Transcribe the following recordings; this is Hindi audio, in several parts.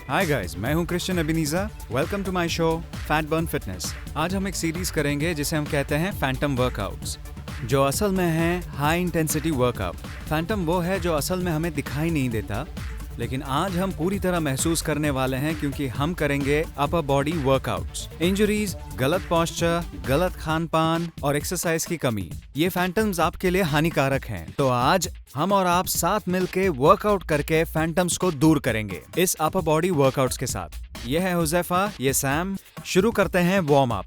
हाय गाइस, मैं हूं Christian Ebenezer. Welcome to my show fat burn fitness. आज हम एक सीरीज करेंगे जिसे हम कहते हैं फैंटम वर्कआउट्स, जो असल में है हाई इंटेंसिटी वर्कआउट। फैंटम वो है जो असल में हमें दिखाई नहीं देता, लेकिन आज हम पूरी तरह महसूस करने वाले हैं क्योंकि हम करेंगे अपर बॉडी वर्कआउट्स। इंजरीज, गलत पोस्चर, गलत खान पान और एक्सरसाइज की कमी, ये फैंटम्स आपके लिए हानिकारक हैं। तो आज हम और आप साथ मिलके वर्कआउट करके फैंटम्स को दूर करेंगे इस अपर बॉडी वर्कआउट्स के साथ। ये है हुज़ैफा, ये सैम। शुरू करते हैं वार्म अप।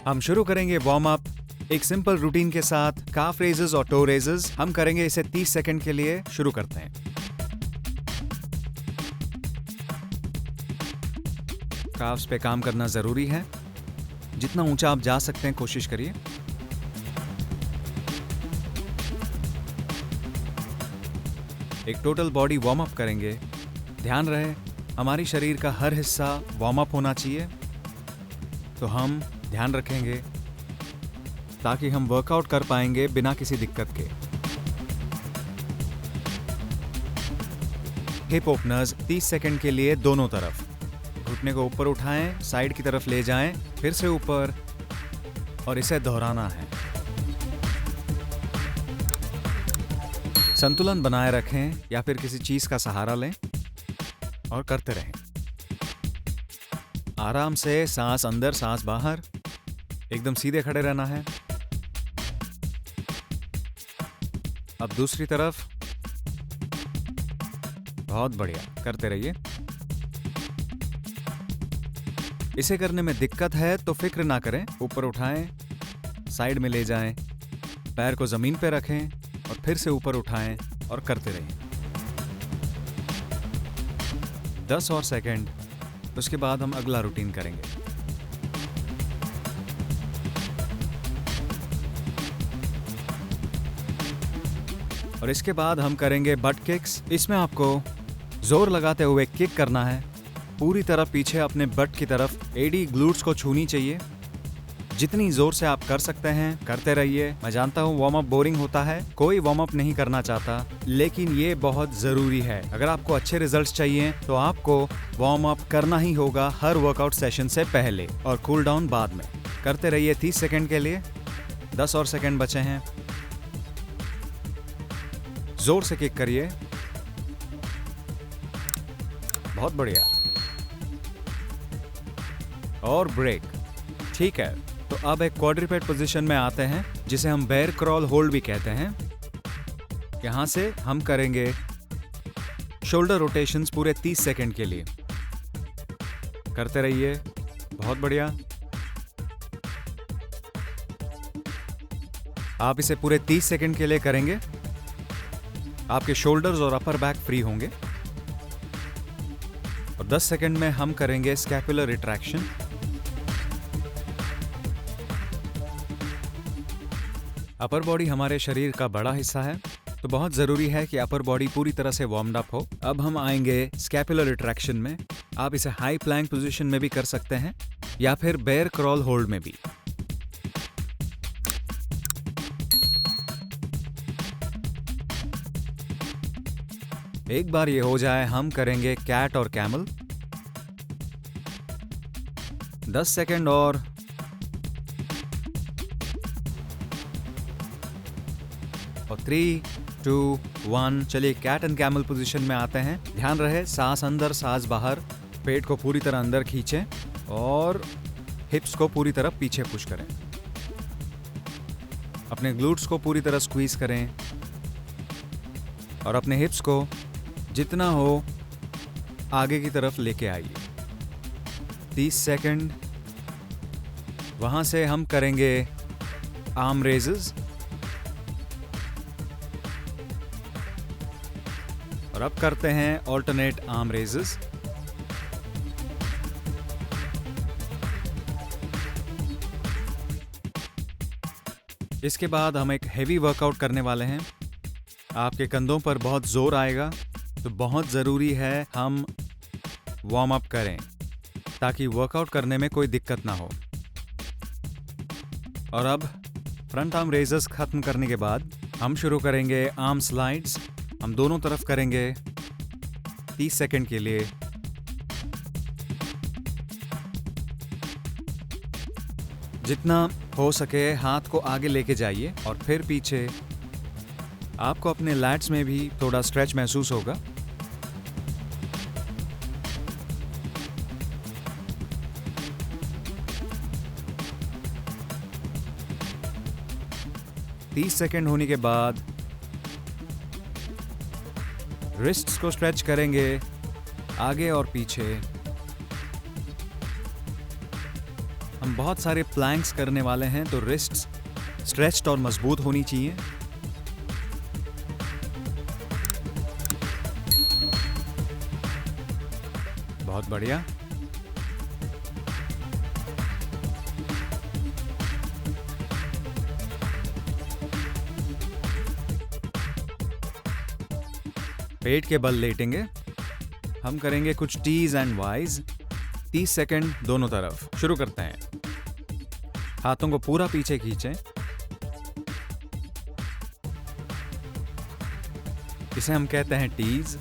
हम शुरू करेंगे वार्म अप एक सिंपल रूटीन के साथ, काफ रेजेस और टो रेजेस। हम करेंगे इसे 30 सेकंड के लिए। शुरू करते हैं। काफ्स पे काम करना जरूरी है। जितना ऊंचा आप जा सकते हैं कोशिश करिए। एक टोटल बॉडी वार्म अप करेंगे। ध्यान रहे हमारी शरीर का हर हिस्सा वार्म अप होना चाहिए, तो हम ध्यान रखेंगे ताकि हम वर्कआउट कर पाएंगे बिना किसी दिक्कत के। हिप ओपनर्स 30 सेकंड के लिए दोनों तरफ। घुटने को ऊपर उठाएं, साइड की तरफ ले जाएं, फिर से ऊपर, और इसे दोहराना है। संतुलन बनाए रखें या फिर किसी चीज का सहारा लें और करते रहें। आराम से सांस अंदर, सांस बाहर। एकदम सीधे खड़े रहना है। अब दूसरी तरफ। बहुत बढ़िया, करते रहिए। इसे करने में दिक्कत है तो फिक्र ना करें। ऊपर उठाएं, साइड में ले जाएं, पैर को जमीन पे रखें और फिर से ऊपर उठाएं और करते रहिए 10 और सेकंड। उसके बाद हम अगला रूटीन करेंगे। और इसके बाद हम करेंगे बट किक्स। इसमें आपको जोर लगाते हुए किक करना है, पूरी तरह पीछे अपने बट की तरफ। एडी ग्लूट्स को छूनी चाहिए। जितनी जोर से आप कर सकते हैं करते रहिए। मैं जानता हूँ वार्म अप बोरिंग होता है, कोई वार्म अप नहीं करना चाहता, लेकिन ये बहुत जरूरी है। अगर आपको अच्छे रिजल्ट्स चाहिए तो आपको वार्म अप करना ही होगा हर वर्कआउट सेशन से पहले, और कूल डाउन बाद में। करते रहिए 30 सेकंड के लिए। 10 और सेकंड बचे हैं। जोर से किक करिए। बहुत बढ़िया। और ब्रेक। ठीक है, तो अब एक क्वाड्रुपेड पोजीशन में आते हैं, जिसे हम बेयर क्रॉल होल्ड भी कहते हैं। यहां से हम करेंगे शोल्डर रोटेशंस पूरे 30 सेकंड के लिए। करते रहिए। बहुत बढ़िया। आप इसे पूरे 30 सेकंड के लिए करेंगे। आपके शोल्डर्स और अपर बैक फ्री होंगे। और 10 सेकंड में हम करेंगे स्कैपुलर रिट्रैक्शन। अपर बॉडी हमारे शरीर का बड़ा हिस्सा है, तो बहुत जरूरी है कि अपर बॉडी पूरी तरह से वार्म्ड अप हो। अब हम आएंगे स्कैपुलर रिट्रैक्शन में। आप इसे हाई प्लैंक पोजीशन में भी कर सकते हैं या फिर बेयर क्रॉल होल्ड में भी। एक बार ये हो जाए, हम करेंगे कैट और कैमल। 10 सेकंड और 3, 2, 1। चलिए कैट एंड कैमल पोजीशन में आते हैं। ध्यान रहे सांस अंदर, सांस बाहर। पेट को पूरी तरह अंदर खींचें और हिप्स को पूरी तरह पीछे पुश करें। अपने ग्लूट्स को पूरी तरह स्क्वीज करें और अपने हिप्स को जितना हो आगे की तरफ लेके आइए। 30 सेकंड। वहां से हम करेंगे आर्म रेजेस। और अब करते हैं ऑल्टरनेट आर्म रेजेस। इसके बाद हम एक हेवी वर्कआउट करने वाले हैं। आपके कंधों पर बहुत जोर आएगा, तो बहुत ज़रूरी है हम वार्म अप करें ताकि वर्कआउट करने में कोई दिक्कत ना हो। और अब फ्रंट आर्म रेजर्स खत्म करने के बाद हम शुरू करेंगे आर्म स्लाइड्स। हम दोनों तरफ करेंगे 30 सेकंड के लिए। जितना हो सके हाथ को आगे लेके जाइए और फिर पीछे। आपको अपने लैट्स में भी थोड़ा स्ट्रेच महसूस होगा। तीस सेकंड होने के बाद रिस्ट्स को स्ट्रेच करेंगे आगे और पीछे। हम बहुत सारे प्लैंक्स करने वाले हैं, तो रिस्ट्स स्ट्रेच्ड और मजबूत होनी चाहिए। बहुत बढ़िया। पेट के बल लेटेंगे। हम करेंगे कुछ टीज एंड वाइज। 30 सेकंड दोनों तरफ। शुरू करते हैं। हाथों को पूरा पीछे खींचें। इसे हम कहते हैं टीज।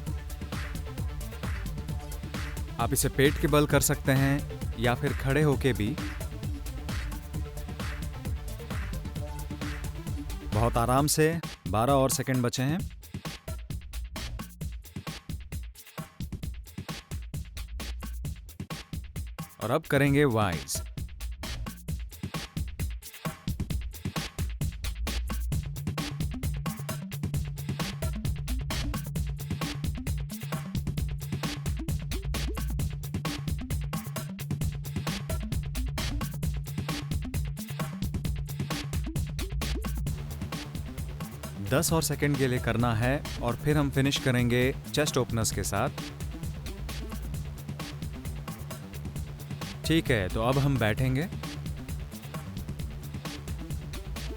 आप इसे पेट के बल कर सकते हैं या फिर खड़े होके भी। बहुत आराम से। 12 और सेकंड बचे हैं। और अब करेंगे वाइज। दस और सेकंड के लिए करना है और फिर हम फिनिश करेंगे चेस्ट ओपनर्स के साथ। ठीक है, तो अब हम बैठेंगे।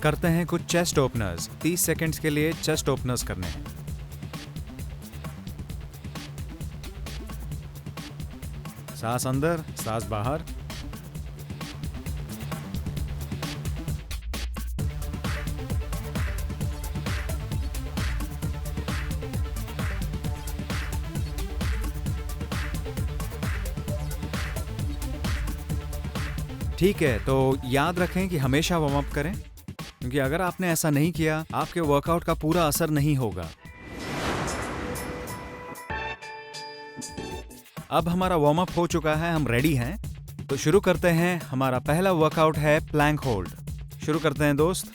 करते हैं कुछ चेस्ट ओपनर्स। 30 सेकंड्स के लिए चेस्ट ओपनर्स करने हैं। सांस अंदर, सांस बाहर। ठीक है, तो याद रखें कि हमेशा वार्म अप करें, क्योंकि अगर आपने ऐसा नहीं किया आपके वर्कआउट का पूरा असर नहीं होगा। अब हमारा वार्म अप हो चुका है, हम रेडी हैं, तो शुरू करते हैं। हमारा पहला वर्कआउट है प्लैंक होल्ड। शुरू करते हैं दोस्त।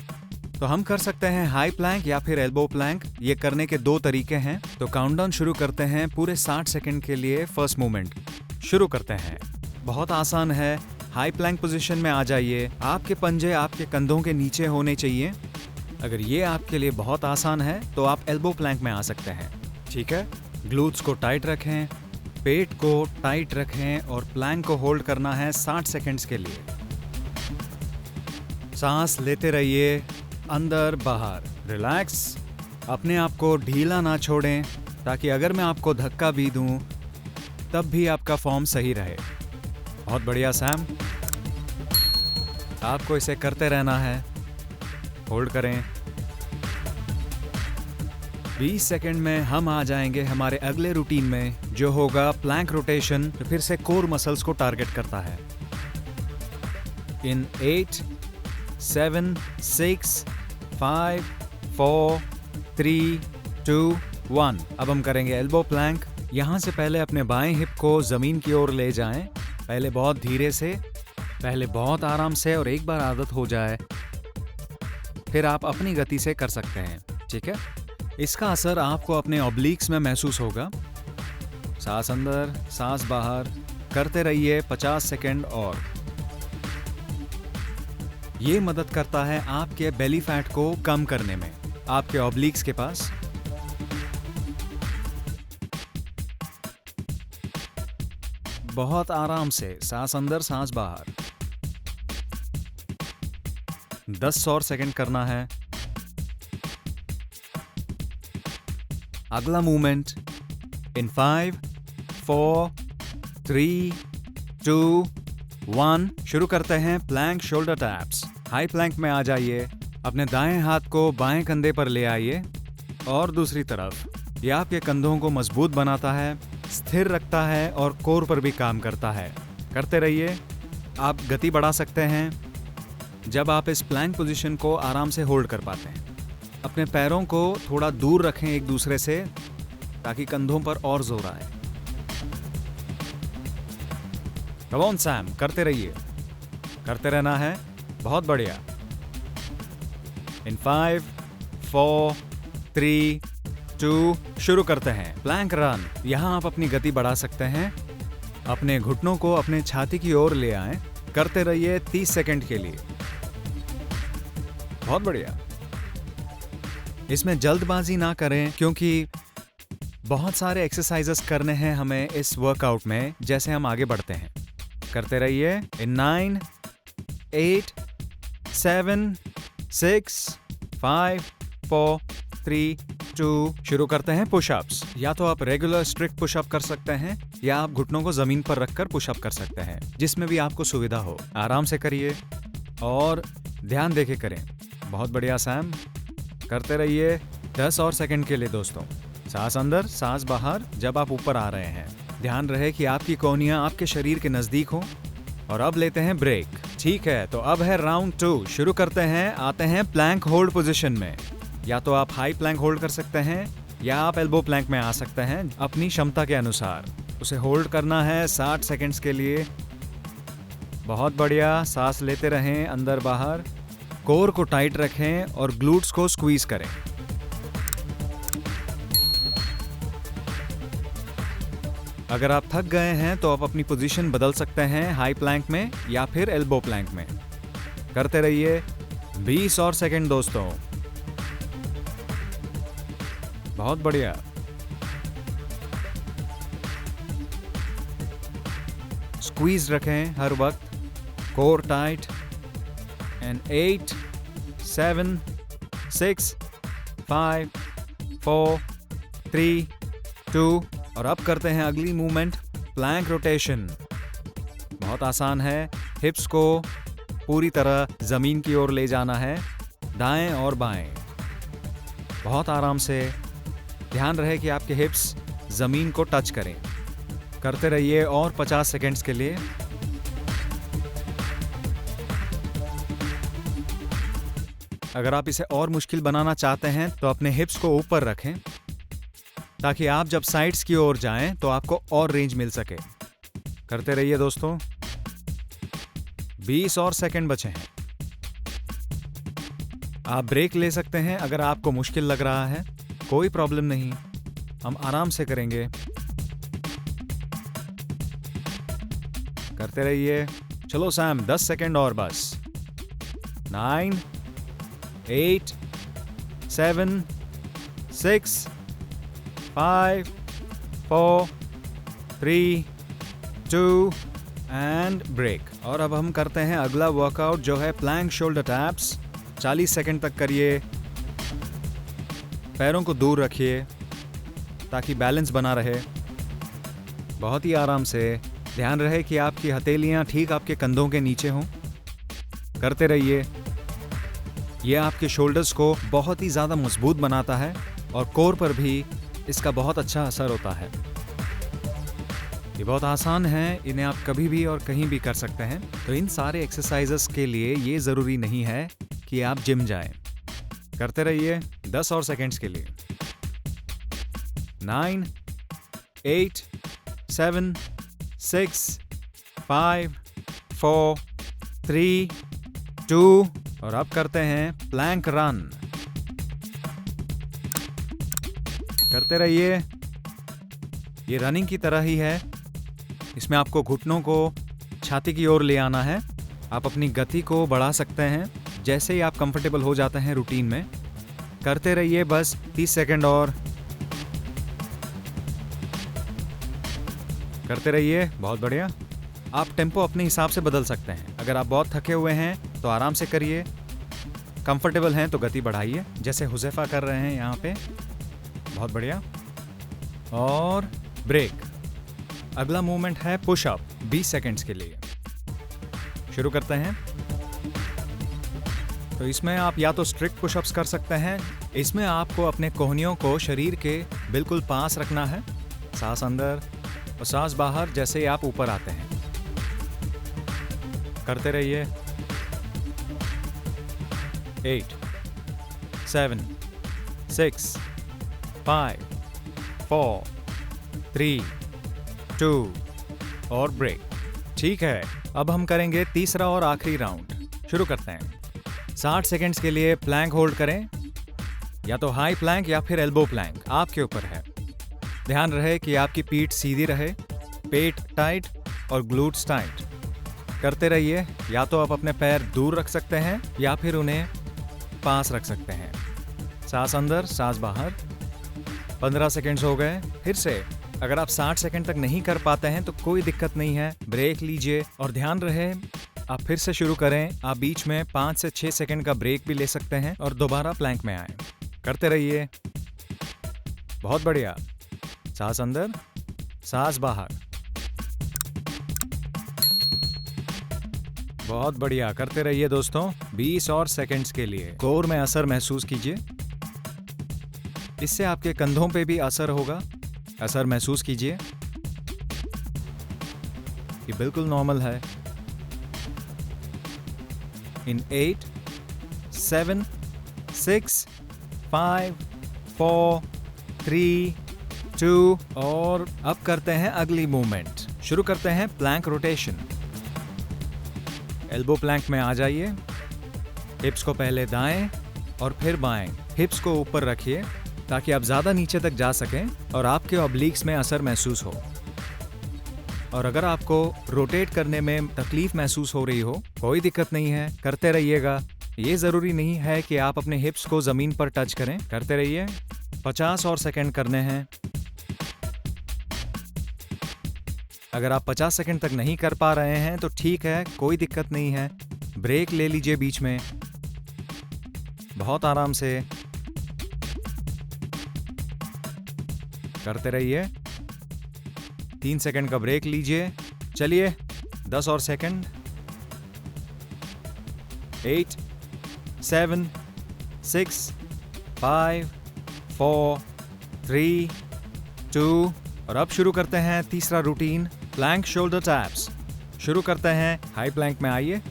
तो हम कर सकते हैं हाई प्लैंक या फिर एल्बो प्लैंक। ये करने के दो तरीके हैं। तो काउंटडाउन शुरू करते हैं पूरे 60 सेकंड के लिए। फर्स्ट मूवमेंट शुरू करते हैं। बहुत आसान है। हाई प्लैंक पोजीशन में आ जाइए। आपके पंजे आपके कंधों के नीचे होने चाहिए। अगर ये आपके लिए बहुत आसान है तो आप एल्बो प्लैंक में आ सकते हैं। ठीक है, ग्लूट्स को टाइट रखें, पेट को टाइट रखें और प्लैंक को होल्ड करना है 60 सेकंड्स के लिए। सांस लेते रहिए, अंदर बाहर। रिलैक्स। अपने आप को ढीला ना छोड़ें, ताकि अगर मैं आपको धक्का भी दूं तब भी आपका फॉर्म सही रहे। बहुत बढ़िया सैम। आपको इसे करते रहना है। होल्ड करें। 20 सेकंड में हम आ जाएंगे हमारे अगले रूटीन में, जो होगा प्लैंक रोटेशन। तो फिर से कोर मसल्स को टारगेट करता है। इन 8, 7, 6, 5, 4, 3, 2, 1। अब हम करेंगे एल्बो प्लैंक। यहां से पहले अपने बाएं हिप को जमीन की ओर ले जाएं। पहले बहुत धीरे से, पहले बहुत आराम से, और एक बार आदत हो जाए फिर आप अपनी गति से कर सकते हैं। ठीक है, इसका असर आपको अपने ऑब्लिक्स में महसूस होगा। सांस अंदर, सांस बाहर करते रहिए 50 सेकंड और। ये मदद करता है आपके बेली फैट को कम करने में, आपके ऑब्लिक्स के पास। बहुत आराम से, सांस अंदर सांस बाहर। 10 और सेकंड करना है। अगला मूवमेंट इन 5, 4, 3, 2, 1। शुरू करते हैं plank shoulder taps. High plank में आ जाइए, अपने दाएं हाथ को बाएं कंधे पर ले आइए और दूसरी तरफ। यह आपके कंधों को मजबूत बनाता है, स्थिर रखता है और कोर पर भी काम करता है। करते रहिए। आप गति बढ़ा सकते हैं जब आप इस प्लैंक पोजीशन को आराम से होल्ड कर पाते हैं। अपने पैरों को थोड़ा दूर रखें एक दूसरे से ताकि कंधों पर और जोर आए। कम ऑन सैम, करते रहिए, करते रहना है। बहुत बढ़िया। इन 5, 4, 3, 2 शुरू करते हैं प्लैंक रन। यहां आप अपनी गति बढ़ा सकते हैं। अपने घुटनों को अपने छाती की ओर ले आएं। करते रहिए 30 सेकंड के लिए। बहुत बढ़िया। इसमें जल्दबाजी ना करें क्योंकि बहुत सारे एक्सरसाइजेस करने हैं हमें इस वर्कआउट में जैसे हम आगे बढ़ते हैं। करते रहिए। इन 9, 8, 7, 6, 5, 4, 3, 2 शुरू करते हैं पुशअप्स। या तो आप रेगुलर स्ट्रिक्ट पुशअप कर सकते हैं या आप घुटनों को जमीन पर रखकर पुशअप कर सकते हैं, जिसमें भी आपको सुविधा हो। आराम से करिए और ध्यान देके करें। बहुत बढ़िया सैम, करते रहिए 10 और सेकंड के लिए दोस्तों। सांस अंदर सांस बाहर जब आप ऊपर आ रहे हैं। ध्यान रहे कि आपकी कोहनियां आपके शरीर के नजदीक हो। और अब लेते हैं ब्रेक। ठीक है, तो अब है राउंड 2। शुरू करते हैं। आते हैं प्लैंक होल्ड पोजीशन में। या तो आप हाई प्लैंक होल्ड कर सकते हैं या आप एल्बो प्लैंक में आ सकते हैं, अपनी क्षमता के अनुसार। उसे होल्ड करना है 60 सेकंड्स के लिए। बहुत बढ़िया। सांस लेते रहें अंदर बाहर। कोर को टाइट रखें और ग्लूट्स को स्क्वीज करें। अगर आप थक गए हैं तो आप अपनी पोजीशन बदल सकते हैं हाई प्लैंक में या फिर एल्बो प्लैंक में। करते रहिए 20 और सेकंड दोस्तों। बहुत बढ़िया। स्क्वीज रखें हर वक्त, कोर टाइट। एंड 8, 7, 6, 5, 4, 3, 2 और अब करते हैं अगली मूवमेंट, प्लैंक रोटेशन। बहुत आसान है। हिप्स को पूरी तरह जमीन की ओर ले जाना है, दाएं और बाएं। बहुत आराम से। ध्यान रहे कि आपके हिप्स जमीन को टच करें। करते रहिए और 50 सेकंड्स के लिए। अगर आप इसे और मुश्किल बनाना चाहते हैं तो अपने हिप्स को ऊपर रखें ताकि आप जब साइड्स की ओर जाएं तो आपको और रेंज मिल सके। करते रहिए दोस्तों। 20 और सेकंड बचे हैं। आप ब्रेक ले सकते हैं अगर आपको मुश्किल लग रहा है, कोई प्रॉब्लम नहीं, हम आराम से करेंगे। करते रहिए। चलो सैम, 10 सेकंड और बस। 9, 8, 7, 6, 5, 4, 3, 2 एंड ब्रेक। और अब हम करते हैं अगला वर्कआउट जो है प्लैंक शोल्डर टैप्स। 40 सेकंड तक करिए। पैरों को दूर रखिए ताकि बैलेंस बना रहे। बहुत ही आराम से। ध्यान रहे कि आपकी हथेलियां ठीक आपके कंधों के नीचे हों। करते रहिए। यह आपके शोल्डर्स को बहुत ही ज़्यादा मजबूत बनाता है और कोर पर भी इसका बहुत अच्छा असर होता है। ये बहुत आसान है, इन्हें आप कभी भी और कहीं भी कर सकते हैं। तो इन सारे एक्सरसाइजेस के लिए ये ज़रूरी नहीं है कि आप जिम जाएं। करते रहिए 10 और सेकंड्स के लिए। 9, 8, 7, 6, 5, 4, 3, 2 और अब करते हैं प्लैंक रन। करते रहिए। ये रनिंग की तरह ही है। इसमें आपको घुटनों को छाती की ओर ले आना है। आप अपनी गति को बढ़ा सकते हैं जैसे ही आप कंफर्टेबल हो जाते हैं रूटीन में। करते रहिए बस 30 सेकंड और। करते रहिए, बहुत बढ़िया। आप टेम्पो अपने हिसाब से बदल सकते हैं। अगर आप बहुत थके हुए हैं तो आराम से करिए, कंफर्टेबल हैं तो गति बढ़ाइए, जैसे हुज़ैफा कर रहे हैं यहाँ पे। बहुत बढ़िया। और ब्रेक। अगला मूवमेंट है पुशअप, 20 सेकंड्स के लिए। शुरू करते हैं। तो इसमें आप या तो स्ट्रिक्ट पुशअप्स कर सकते हैं। इसमें आपको अपने कोहनियों को शरीर के बिल्कुल पास रखना है, सांस अंदर और सांस बाहर जैसे आप ऊपर आते हैं। करते रहिए। 8, 7, 6, 5, 4, 3, 2 और ब्रेक। ठीक है, अब हम करेंगे तीसरा और आखिरी राउंड। शुरू करते हैं। 60 सेकंड्स के लिए प्लैंक होल्ड करें, या तो हाई प्लैंक या फिर एल्बो प्लैंक, आपके ऊपर है। ध्यान रहे कि आपकी पीठ सीधी रहे, पेट टाइट और ग्लूट्स टाइट। करते रहिए। या तो आप अपने पैर दूर रख सकते हैं या फिर उन्हें पास रख सकते हैं। सांस अंदर, सांस बाहर। 15 सेकंड्स हो गए। फिर से अगर आप 60 सेकंड तक नहीं कर पाते हैं तो कोई दिक्कत नहीं है, ब्रेक लीजिए। और ध्यान रहे आप फिर से शुरू करें। आप बीच में 5 से 6 सेकंड का ब्रेक भी ले सकते हैं और दोबारा प्लैंक में आए। करते रहिए। बहुत बढ़िया। सांस अंदर, सांस बाहर। बहुत बढ़िया। करते रहिए दोस्तों, 20 और सेकंड्स के लिए। कोर में असर महसूस कीजिए। इससे आपके कंधों पे भी असर होगा। असर महसूस कीजिए। ये बिल्कुल नॉर्मल है। इन 8, 7, 6, 5, 4, 3, 2 और अब करते हैं अगली मूवमेंट। शुरू करते हैं प्लैंक रोटेशन। एल्बो प्लैंक में आ जाइए। हिप्स को पहले दाएं और फिर बाएं। हिप्स को ऊपर रखिए ताकि आप ज्यादा नीचे तक जा सकें और आपके ऑब्लिक्स में असर महसूस हो। और अगर आपको रोटेट करने में तकलीफ महसूस हो रही हो, कोई दिक्कत नहीं है, करते रहिएगा। ये जरूरी नहीं है कि आप अपने हिप्स को जमीन पर टच करें। करते रहिए। 50 और सेकंड करने हैं। अगर आप 50 सेकंड तक नहीं कर पा रहे हैं तो ठीक है, कोई दिक्कत नहीं है। ब्रेक ले लीजिए बीच में, बहुत आराम से। करते रहिए। 3 सेकंड का ब्रेक लीजिए। चलिए 10 और सेकंड। 8, 7, 6, 5, 4, 3, 2 और अब शुरू करते हैं तीसरा रूटीन, प्लैंक शोल्डर टैप्स। शुरू करते हैं। हाई प्लैंक में आइए।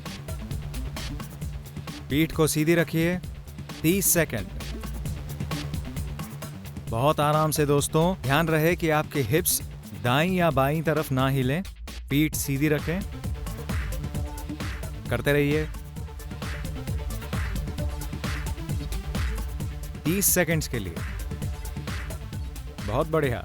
पीठ को सीधी रखिए। 30 सेकंड। बहुत आराम से दोस्तों। ध्यान रहे कि आपके हिप्स दाईं या बाईं तरफ ना हिलें। पीठ सीधी रखें। करते रहिए। 30 सेकंड्स के लिए। बहुत बढ़िया।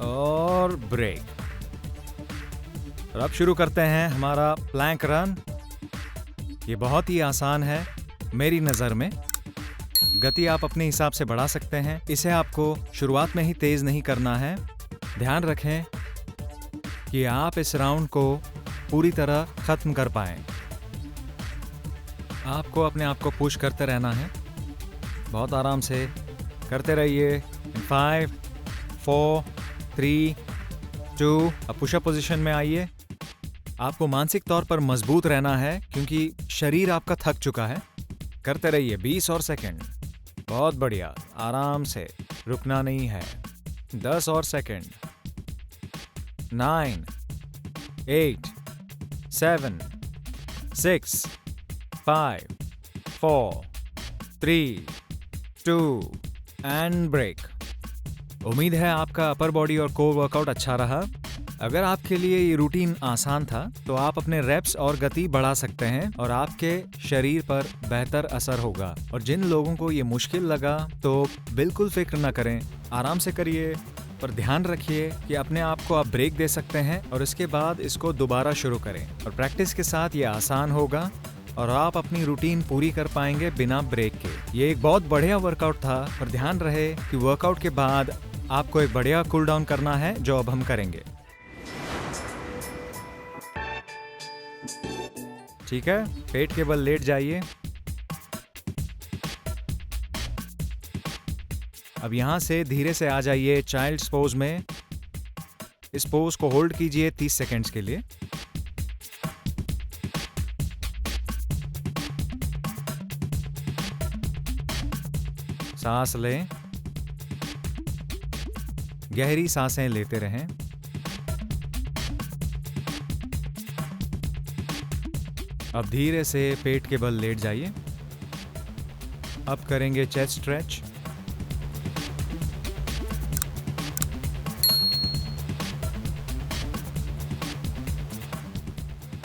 और ब्रेक। और अब शुरू करते हैं हमारा प्लैंक रन। ये बहुत ही आसान है मेरी नज़र में। गति आप अपने हिसाब से बढ़ा सकते हैं। इसे आपको शुरुआत में ही तेज नहीं करना है। ध्यान रखें कि आप इस राउंड को पूरी तरह खत्म कर पाएं। आपको अपने आप को पुश करते रहना है, बहुत आराम से। करते रहिए। 5, 4, 3, 2 अब पुशअप पोजीशन में आइए। आपको मानसिक तौर पर मजबूत रहना है क्योंकि शरीर आपका थक चुका है। करते रहिए। 20 और सेकंड। बहुत बढ़िया। आराम से, रुकना नहीं है। 10 और सेकंड। 9, 8, 7, 6, 5, 4, 3, 2 and break. उम्मीद है आपका अपर बॉडी और कोर वर्कआउट अच्छा रहा। अगर आपके लिए ये रूटीन आसान था तो आप अपने रेप्स और गति बढ़ा सकते हैं और आपके शरीर पर बेहतर असर होगा। और जिन लोगों को ये मुश्किल लगा तो बिल्कुल फिक्र न करें, आराम से करिए। पर ध्यान रखिए कि अपने आप को आप ब्रेक दे सकते हैं और इसके बाद इसको दोबारा शुरू करें। और प्रैक्टिस के साथ ये आसान होगा और आप अपनी रूटीन पूरी कर पाएंगे बिना ब्रेक के। ये एक बहुत बढ़िया वर्कआउट था, पर ध्यान रहे कि वर्कआउट के बाद आपको एक बढ़िया कूल डाउन करना है, जो अब हम करेंगे। ठीक है, पेट के बल लेट जाइए। अब यहां से धीरे से आ जाइए चाइल्ड्स पोज में। इस पोज को होल्ड कीजिए 30 सेकेंड्स के लिए। सांस लें, गहरी सांसें लेते रहें। अब धीरे से पेट के बल लेट जाइए। अब करेंगे चेस्ट स्ट्रेच।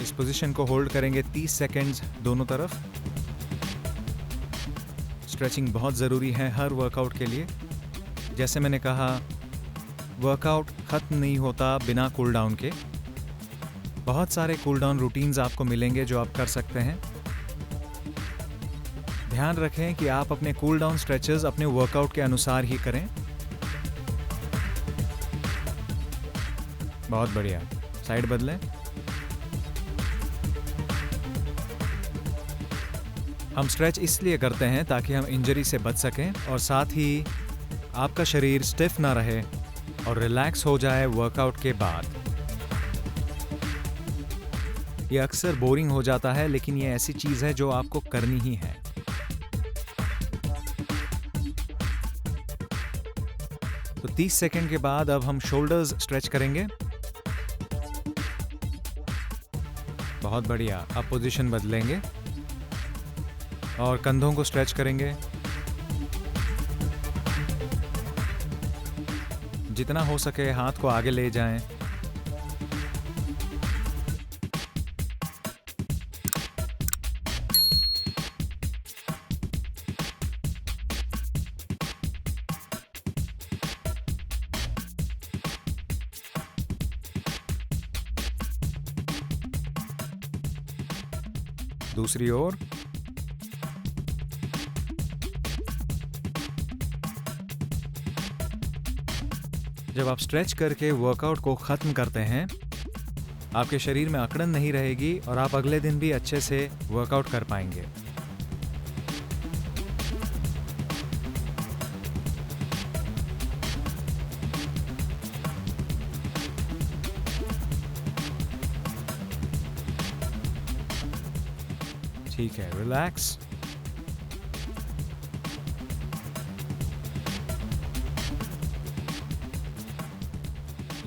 इस पोजीशन को होल्ड करेंगे 30 सेकेंड्स दोनों तरफ। स्ट्रेचिंग बहुत ज़रूरी है हर वर्कआउट के लिए। जैसे मैंने कहा, वर्कआउट खत्म नहीं होता बिना कूल डाउन के। बहुत सारे कूल डाउन रूटीन्स आपको मिलेंगे जो आप कर सकते हैं। ध्यान रखें कि आप अपने कूल डाउन स्ट्रेचेस अपने वर्कआउट के अनुसार ही करें। बहुत बढ़िया, साइड बदलें। हम स्ट्रेच इसलिए करते हैं ताकि हम इंजरी से बच सकें और साथ ही आपका शरीर स्टिफ ना रहे और रिलैक्स हो जाए वर्कआउट के बाद। ये अक्सर बोरिंग हो जाता है, लेकिन ये ऐसी चीज है जो आपको करनी ही है। तो 30 सेकंड के बाद अब हम शोल्डर्स स्ट्रेच करेंगे। बहुत बढ़िया, अब पोजीशन बदलेंगे और कंधों को स्ट्रेच करेंगे। जितना हो सके हाथ को आगे ले जाएं। दूसरी ओर। जब आप स्ट्रेच करके वर्कआउट को खत्म करते हैं, आपके शरीर में अकड़न नहीं रहेगी और आप अगले दिन भी अच्छे से वर्कआउट कर पाएंगे। ठीक है, रिलैक्स।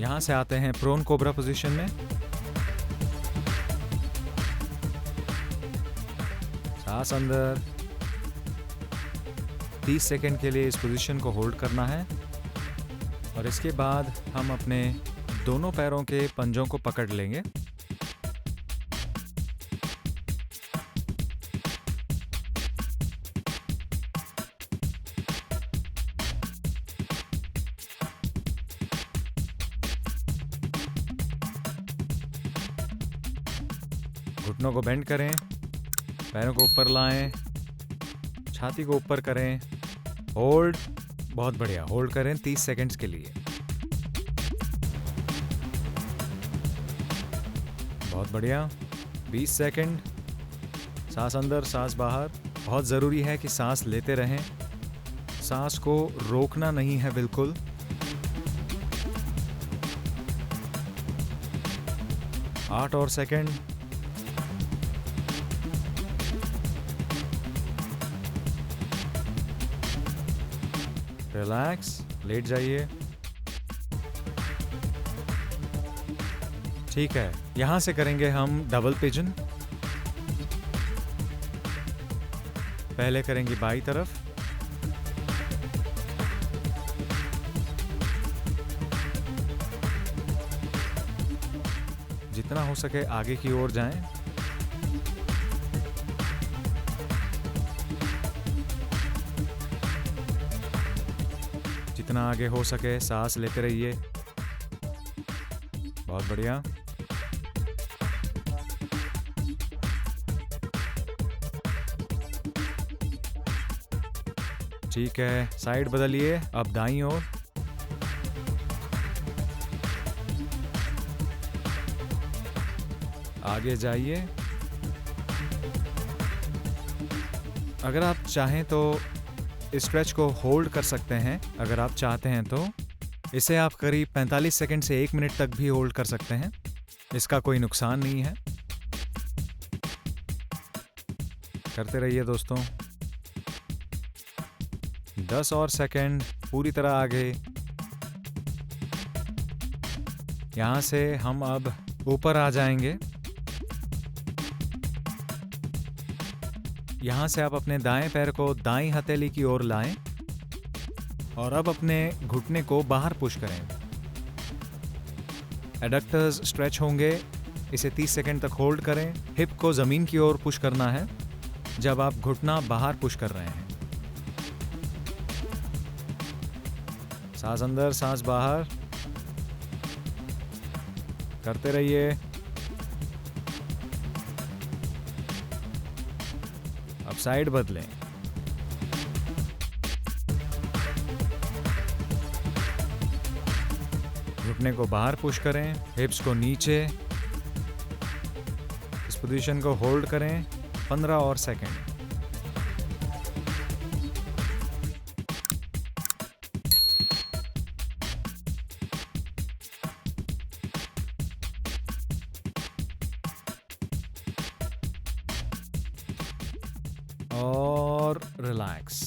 यहां से आते हैं प्रोन कोबरा पोजीशन में। सांस अंदर। 30 सेकंड के लिए इस पोजीशन को होल्ड करना है और इसके बाद हम अपने दोनों पैरों के पंजों को पकड़ लेंगे। घुटनों को बेंड करें, पैरों को ऊपर लाएं, छाती को ऊपर करें, होल्ड। बहुत बढ़िया, होल्ड करें 30 सेकंड्स के लिए। बहुत बढ़िया, 20 सेकंड। सांस अंदर, सांस बाहर। बहुत ज़रूरी है कि सांस लेते रहें, सांस को रोकना नहीं है बिल्कुल। आठ और सेकंड। रिलैक्स, लेट जाइए। ठीक है, यहां से करेंगे हम डबल पिजन। पहले करेंगे बाई तरफ, जितना हो सके आगे की ओर जाएं। जितना आगे हो सके सांस लेते रहिए। बहुत बढ़िया। ठीक है, साइड बदलिए, अब दाईं ओर। आगे जाइए। अगर आप चाहें तो स्ट्रेच को होल्ड कर सकते हैं। अगर आप चाहते हैं तो इसे आप करीब 45 सेकंड से 1 मिनट तक भी होल्ड कर सकते हैं। इसका कोई नुकसान नहीं है। करते रहिए दोस्तों। 10 और सेकंड, पूरी तरह आगे। यहां से हम अब ऊपर आ जाएंगे। यहां से आप अपने दाएं पैर को दाईं हथेली की ओर लाएं और अब अपने घुटने को बाहर पुश करें। एडक्टर्स स्ट्रेच होंगे। इसे 30 सेकंड तक होल्ड करें। हिप को जमीन की ओर पुश करना है जब आप घुटना बाहर पुश कर रहे हैं। सांस अंदर, सांस बाहर। करते रहिए। अब साइड बदलें। घुटने को बाहर पुश करें, हिप्स को नीचे। इस पोजीशन को होल्ड करें 15 और सेकंड। और रिलैक्स।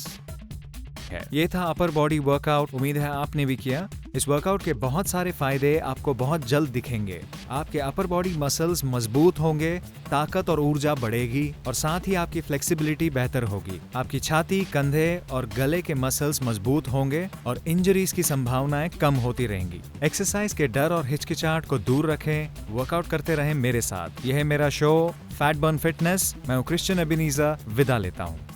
ये था अपर बॉडी वर्कआउट। उम्मीद है आपने भी किया। इस वर्कआउट के बहुत सारे फायदे आपको बहुत जल्द दिखेंगे। आपके अपर बॉडी मसल्स मजबूत होंगे, ताकत और ऊर्जा बढ़ेगी और साथ ही आपकी फ्लेक्सिबिलिटी बेहतर होगी। आपकी छाती, कंधे और गले के मसल्स मजबूत होंगे और इंजरीज की संभावनाएं कम होती रहेंगी। एक्सरसाइज के डर और हिचकिचाहट को दूर रखें। वर्कआउट करते रहें मेरे साथ। यह है मेरा शो फैट बर्न फिटनेस। मैं हूं क्रिश्चियन एबेनेज़र। विदा लेता हूं।